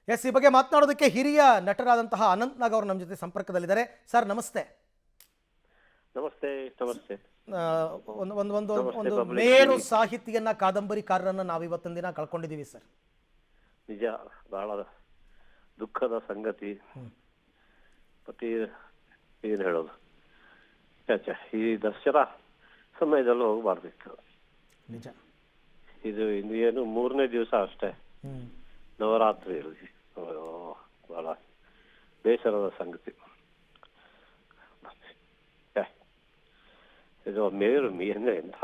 S ಈ ಬಗ್ಗೆ ಮಾತನಾಡೋದಕ್ಕೆ ಹಿರಿಯ ನಟರಾದಂತಹ ಅನಂತ್ ನಾಗ್ ಅವರು ನಮ್ಮ ಜೊತೆ ಸಂಪರ್ಕದಲ್ಲಿದ್ದಾರೆ. ಸರ್ ನಮಸ್ತೆ. ನಮಸ್ತೆ. ನಮಸ್ತೆ. ಒಂದು ಒಂದು ಒಂದು ನಮಸ್ತೆ ಒಂದು ಪಬ್ಲಿಕ್ ಮೇರು ಟಿವಿ. ಸಾಹಿತಿಯನ್ನ ಕಾದಂಬರಿಕಾರರನ್ನ ನಾವು ಇವತ್ತಿನ ದಿನ ಕಳ್ಕೊಂಡಿದ್ದೀವಿ ಸರ್. ನಿಜ, ಬಹಳ ದುಃಖದ ಸಂಗತಿ. ಮತ್ತೆ ಏನ್ ಹೇಳೋದು, ಚಾಚಾ ಈ ದಸರಾ ಸಮಯದಲ್ಲಿ ಹೋಗಬಾರ್ದಿತ್ತು. ನಿಜ. ಇದು ಏನು 3ನೇ ದಿವಸ ಅಷ್ಟೇ ನವರಾತ್ರಿಯಲ್ಲಿ. ಬಹಳ ಬೇಸರದ ಸಂಗತಿ. ಇದು ಮೇರು ಅಂದ್ರೆ ಎಂಥ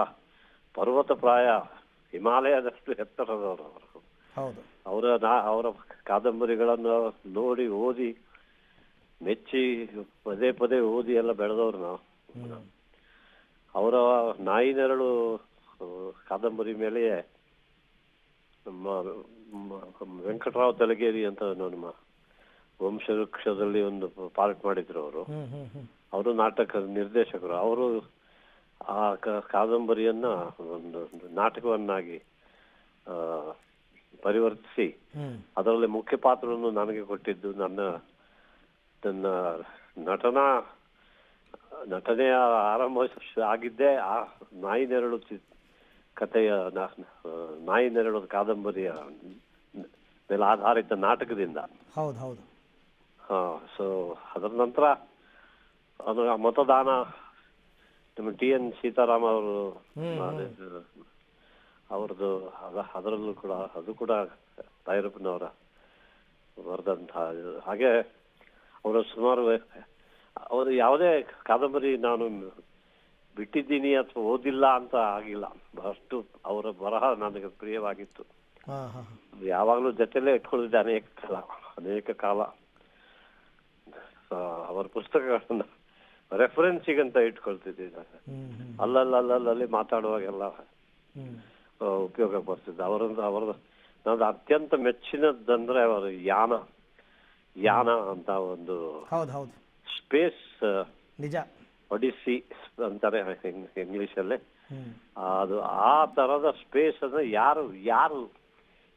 ಪರ್ವತ ಪ್ರಾಯ, ಹಿಮಾಲಯದಷ್ಟು ಎತ್ತರದವರು ಅವರು. ಹೌದು. ಅವರ ಕಾದಂಬರಿಗಳನ್ನು ನೋಡಿ ಓದಿ ಮೆಚ್ಚಿ ಪದೇ ಪದೇ ಓದಿ ಎಲ್ಲ ಬೆಳೆದವ್ರು ನಾವು. ಅವರ ನಾಯಿ ನೆರಳು ಕಾದಂಬರಿ ಮೇಲೆ ನಮ್ಮ ವೆಂಕಟರಾವ್ ತಲಗೇರಿ ಅಂತ ನಮ್ಮ ವಂಶವೃಕ್ಷದಲ್ಲಿ ಒಂದು ಪಾರ್ಟ್ ಮಾಡಿದ್ರು ಅವರು. ಅವರು ನಾಟಕ ನಿರ್ದೇಶಕರು. ಅವರು ಆ ಕಾದಂಬರಿಯನ್ನ ಒಂದು ನಾಟಕವನ್ನಾಗಿ ಪರಿವರ್ತಿಸಿ ಅದರಲ್ಲಿ ಮುಖ್ಯ ಪಾತ್ರವನ್ನು ನನಗೆ ಕೊಟ್ಟಿದ್ದು. ನನ್ನ ನಟನೆಯ ಆರಂಭ ಆಗಿದ್ದೇ ಆ ನಾಯಿ ನೆರಳು ಕಥೆಯ ನಾಯಿ ನೆರಳು ಕಾದಂಬರಿಯ ಮೇಲೆ ಆಧಾರಿತ ನಾಟಕದಿಂದ. ಹೌದು ಹೌದು. ಸೊ ಅದರ ನಂತರ ಅದು ಮತದಾನ ನಮ್ಮ TN ಸೀತಾರಾಮ ಅವರು ಅವ್ರದ್ದು ಅದರಲ್ಲೂ ಕೂಡ ಅದು ಕೂಡ ಭೈರಪ್ಪನವರ ಬರೆದಂತಹ. ಹಾಗೆ ಅವರು ಸುಮಾರು ಅವರು ಯಾವುದೇ ಕಾದಂಬರಿ ನಾನು ಬಿಟ್ಟಿದ್ದೀನಿ ಅಥವಾ ಓದಿಲ್ಲ ಅಂತ ಆಗಿಲ್ಲ. ಅಷ್ಟು ಅವರ ಬರಹ ನನಗೆ ಪ್ರಿಯವಾಗಿತ್ತು. ಯಾವಾಗಲೂ ಜೊತೆಲೇ ಇಟ್ಕೊಂಡಿದ್ದೆ ಅನೇಕ ಕಾಲ. ಅವರ ಪುಸ್ತಕಗಳನ್ನ ರೆಫರೆನ್ಸಿಗಂತ ಇಟ್ಕೊಳ್ತಿದ್ದೆ. ಅಲ್ಲಲ್ಲಿ ಮಾತಾಡುವಾಗೆಲ್ಲ ಉಪಯೋಗ ಬರ್ತಿದ್ದೆ. ಅವರದ್ದು ನನ್ನದು ಅತ್ಯಂತ ಮೆಚ್ಚಿನದಂದ್ರೆ ಅವರು ಯಾನ ಅಂತ ಒಂದು ಸ್ಪೇಸ್ ನಿಜ ಒಡಿಸ್ಸಿ ಅಂತಾರೆ ಇಂಗ್ಲಿಷ್ ಅಲ್ಲಿ. ಅದು ಆ ತರದ ಸ್ಪೇಸ್ ಅಂದ್ರೆ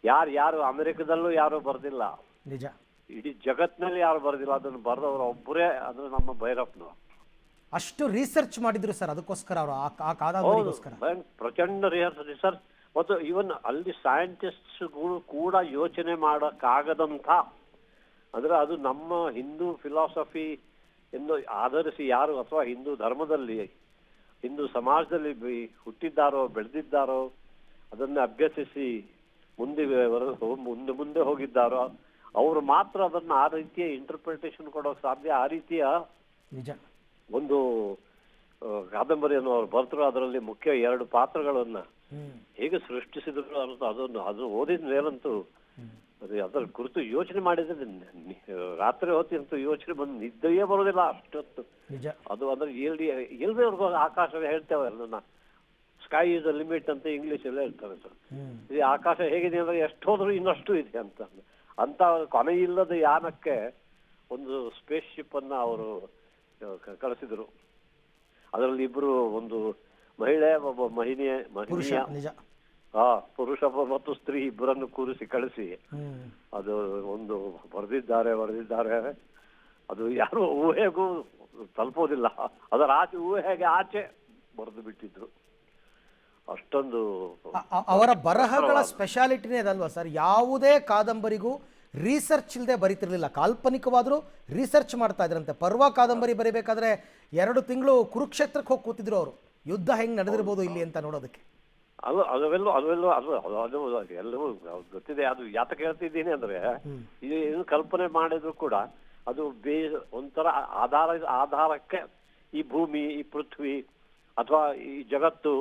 ಯಾರು ಅಮೆರಿಕದಲ್ಲೂ ಯಾರು ಬರ್ದಿಲ್ಲ. ನಿಜ. ಇಡೀ ಜಗತ್ನಲ್ಲಿ ಯಾರು ಬರ್ದಿಲ್ಲ. ಅದನ್ನು ಬರೆದವರು ಒಬ್ಬರೇ, ಅಂದ್ರೆ ನಮ್ಮ ಭೈರಪ್ಪನವರು. ಅಷ್ಟು ರಿಸರ್ಚ್ ಮಾಡಿದ್ರು ಸರ್ ಅದಕ್ಕೋಸ್ಕರ ಅವರು ಆ ಕಾದಂಬರಿಗೋಸ್ಕರ. ಪ್ರಚಂಡ ರಿಸರ್ಚ್. ಮತ್ತು ಇವನ್ ಅಲ್ಲಿ ಸೈಂಟಿಸ್ಟ್ಗಳು ಕೂಡ ಯೋಚನೆ ಮಾಡಕ್ಕಾಗದಂಥ, ಅಂದ್ರೆ ಅದು ನಮ್ಮ ಹಿಂದೂ ಫಿಲಾಸಫಿ ಎಂದು ಆಧರಿಸಿ ಯಾರು ಅಥವಾ ಹಿಂದೂ ಧರ್ಮದಲ್ಲಿ ಹಿಂದೂ ಸಮಾಜದಲ್ಲಿ ಹುಟ್ಟಿದ್ದಾರೋ ಬೆಳೆದಿದ್ದಾರೋ ಅದನ್ನ ಅಭ್ಯಸಿಸಿ ಮುಂದೆ ಹೋಗಿದ್ದಾರೋ ಅವರು ಮಾತ್ರ ಅದನ್ನ ಆ ರೀತಿಯ ಇಂಟರ್ಪ್ರಿಟೇಷನ್ ಕೊಡೋಕೆ ಸಾಧ್ಯ. ಆ ರೀತಿಯ ನಿಜ ಒಂದು ಕಾದಂಬರಿಯನ್ನು ಅವರು ಬರೆದ್ರು. ಅದರಲ್ಲಿ ಮುಖ್ಯ 2 ಪಾತ್ರಗಳನ್ನ ಹೇಗೆ ಸೃಷ್ಟಿಸಿದ್ರು ಅದು ಓದಿದ ಮೇಲಂತೂ ಅದರ ಕುರಿತು ಯೋಚನೆ ಮಾಡಿದ್ರೆ ರಾತ್ರಿ ಹೊತ್ತಿನಂತೂ ಯೋಚನೆ ಬಂದು ನಿದ್ದೆಯೇ ಬರೋದಿಲ್ಲ ಅಷ್ಟೊತ್ತು. ಅದು ಅಂದ್ರೆ ಎಲ್ರಿವರೆಗೂ ಆಕಾಶವೇ ಹೇಳ್ತೇವೆ ಅಲ್ಲ, ಸ್ಕೈ ಇಸ್ ಅ ಲಿಮಿಟ್ ಅಂತ ಇಂಗ್ಲಿಷ್ ಎಲ್ಲ ಹೇಳ್ತಾರೆ ಸರ್. ಈ ಆಕಾಶ ಹೇಗಿದೆ ಅಂದ್ರೆ ಎಷ್ಟು ಹೋದ್ರು ಇನ್ನಷ್ಟು ಇದೆ ಅಂತ ಕೊನೆ ಇಲ್ಲದ ಯಾನಕ್ಕೆ ಒಂದು ಸ್ಪೇಸ್ ಶಿಪ್ ಅನ್ನ ಅವರು ಕಳಿಸಿದ್ರು. ಅದರಲ್ಲಿ ಇಬ್ರು, ಒಂದು ಮಹಿಳೆ, ಒಬ್ಬ ಮಹಿಳೆಯ ಪುರುಷ ಮತ್ತು ಸ್ತ್ರೀ ಇಬ್ಬರನ್ನು ಕೂರಿಸಿ ಕಳಿಸಿ ಅದು ಒಂದು ಬರೆದಿದ್ದಾರೆ. ಅದು ಯಾರು ಊಹೆಗೂ ತಲುಪೋದಿಲ್ಲ. ಅದರ ಊಹೆಗೆ ಆಚೆ ಬರೆದು ಬಿಟ್ಟಿದ್ರು. ಅಷ್ಟೊಂದು ಅವರ ಬರಹಗಳ ಸ್ಪೆಷಾಲಿಟಿನೇ ಅದಲ್ವಾ ಸರ್. ಯಾವುದೇ ಕಾದಂಬರಿಗೂ ರಿಸರ್ಚ್ ಇಲ್ಲದೆ ಬರೀತಿರ್ಲಿಲ್ಲ. ಕಾಲ್ಪನಿಕವಾದರೂ ರಿಸರ್ಚ್ ಮಾಡ್ತಾ ಇದ್ರಂತೆ. ಪರ್ವ ಕಾದಂಬರಿ ಬರೀಬೇಕಾದ್ರೆ 2 ತಿಂಗಳು ಕುರುಕ್ಷೇತ್ರಕ್ಕೆ ಹೋಗಿ ಕೂತಿದ್ರು ಅವರು. ಯುದ್ಧ ಹೆಂಗ್ ನಡೆದಿರ್ಬೋದು ಇಲ್ಲಿ ಅಂತ ನೋಡೋದಕ್ಕೆ. ಎಲ್ಲವೂ ಗೊತ್ತಿದೆ. ಅದು ಯಾತಕ್ಕೆ ಹೇಳ್ತಿದ್ದೀನಿ ಅಂದ್ರೆ, ಇದು ಕಲ್ಪನೆ ಮಾಡಿದ್ರು ಕೂಡ ಅದು ಒಂಥರ ಆಧಾರಕ್ಕೆ ಈ ಭೂಮಿ, ಈ ಪೃಥ್ವಿ ಅಥವಾ ಈ ಜಗತ್ತು,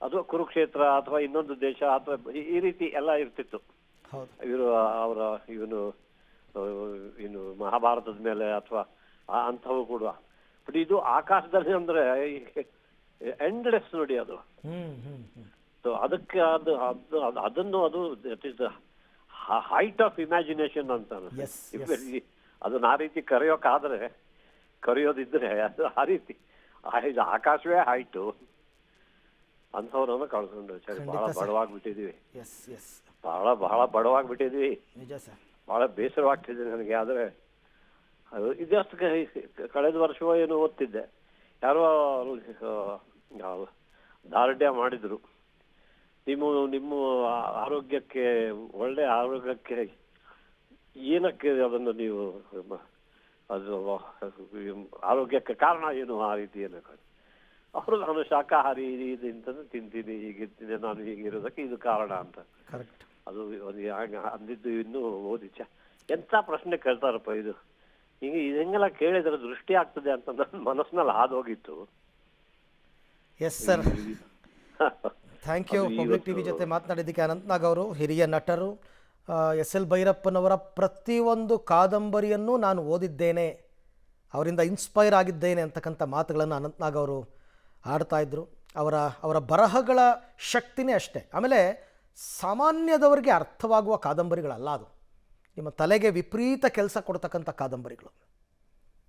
ಅದು ಕುರುಕ್ಷೇತ್ರ ಅಥವಾ ಇನ್ನೊಂದು ದೇಶ ಅಥವಾ ಈ ರೀತಿ ಎಲ್ಲ ಇರ್ತಿತ್ತು. ಇವನು ಮಹಾಭಾರತದ ಮೇಲೆ ಅಥವಾ ಅಂಥವು ಕೂಡ. ಬಟ್ ಇದು ಆಕಾಶದಲ್ಲಿ ಅಂದ್ರೆ ಎಂಡ್ಲೆಸ್ ನೋಡಿ ಅದು. ಅದಕ್ಕೆ ಅದನ್ನು that is the height of imagination ಅಂತ. ಅದನ್ನ ಆ ರೀತಿ ಕರೆಯೋದಿದ್ರೆ ಅದು ಆ ರೀತಿ ಆಕಾಶವೇ ಹೈಟು. ಅಂಥವ್ರನ್ನ ಕಳ್ಕೊಂಡು ಬಹಳ ಬಡವಾಗ್ಬಿಟ್ಟಿದೀವಿ. ಬಹಳ ಬಡವಾಗ್ಬಿಟ್ಟಿದ್ವಿ. ನಿಜ ಸರ್. ಭಾಳ ಬೇಸರವಾಗ್ತಿದೆ ನನಗೆ. ಆದರೆ ಅದು ಇದಷ್ಟು ಕಳೆದ ವರ್ಷವೋ ಏನೋ ಓದ್ತಿದ್ದೆ, ಯಾರೋ ದಾರ್ಢ್ಯ ಮಾಡಿದ್ರು, ನಿಮ್ಮ ಆರೋಗ್ಯಕ್ಕೆ, ಒಳ್ಳೆ ಆರೋಗ್ಯಕ್ಕೆ ಏನಕ್ಕೆ ಅದನ್ನು ನೀವು ಅದು ಆರೋಗ್ಯಕ್ಕೆ ಕಾರಣ ಏನು ಆ ರೀತಿ ಏನಕ್ಕೆ ಅವರು, ನಾನು ಶಾಕಾಹಾರಿ ಇದು ಇಂಥದ್ದು ತಿಂತೀನಿ, ಹೀಗಿರ್ತೀನಿ, ನಾನು ಹೀಗಿರೋದಕ್ಕೆ ಇದು ಕಾರಣ ಅಂತ. ಕರೆಕ್ಟ್. ಅದು ಅಂದಿದ್ದು ಇನ್ನೂ ಓದಿಚ್ಚ ಎಂಥ ಪ್ರಶ್ನೆ ಕೇಳ್ತಾರಪ್ಪ ಇದು. ಈಗ ಇದೆಂಗೆಲ್ಲ ಕೇಳಿದ್ರೆ ದೃಷ್ಟಿ ಆಗ್ತದೆ ಅಂತ ನನ್ನ ಮನಸ್ಸಿನಲ್ಲಿ ಹಾದೋಗಿತ್ತು. Yes sir, thank you. Public TV ಜೊತೆ ಮಾತನಾಡಿದ್ದಕ್ಕೆ ಅನಂತ್ನಾಗ್ ಅವರು, ಹಿರಿಯ ನಟರು. ಎಸ್ ಎಲ್ ಭೈರಪ್ಪನವರ ಪ್ರತಿಯೊಂದು ಕಾದಂಬರಿಯನ್ನು ನಾನು ಓದಿದ್ದೇನೆ, ಅವರಿಂದ ಇನ್ಸ್ಪೈರ್ ಆಗಿದ್ದೇನೆ ಅಂತಕ್ಕಂಥ ಮಾತುಗಳನ್ನು ಅನಂತ್ನಾಗ್ ಅವರು ಆಡ್ತಾಯಿದ್ರು. ಅವರ ಬರಹಗಳ ಶಕ್ತಿನೇ ಅಷ್ಟೇ. ಆಮೇಲೆ ಸಾಮಾನ್ಯದವರಿಗೆ ಅರ್ಥವಾಗುವ ಕಾದಂಬರಿಗಳಲ್ಲ ಅದು, ನಿಮ್ಮ ತಲೆಗೆ ವಿಪರೀತ ಕೆಲಸ ಕೊಡ್ತಕ್ಕಂಥ ಕಾದಂಬರಿಗಳು.